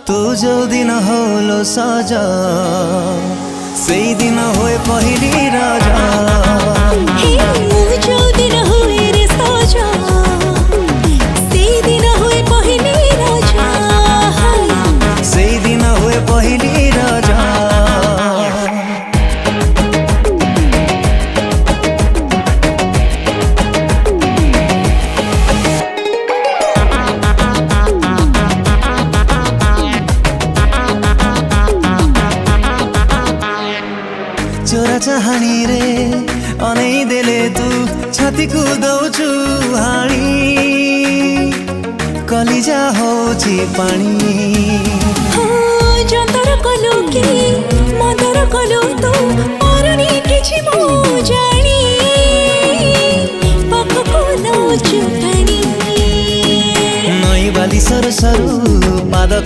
तू जो दिन होलो साजा से दिन होए पहली राजा जो दिन हुए रे साजा से दिन हुए पहली राजा से दिन हुए पहली राजा चोरा चाहानी रे अनै देले तू छाती को दौचु हाणी कलिजा होची पानी जंतर कलु कि मदर कलु तू अरणी किछि मो जानी पाखको नौचु पानी नई बाली सर सरु पाद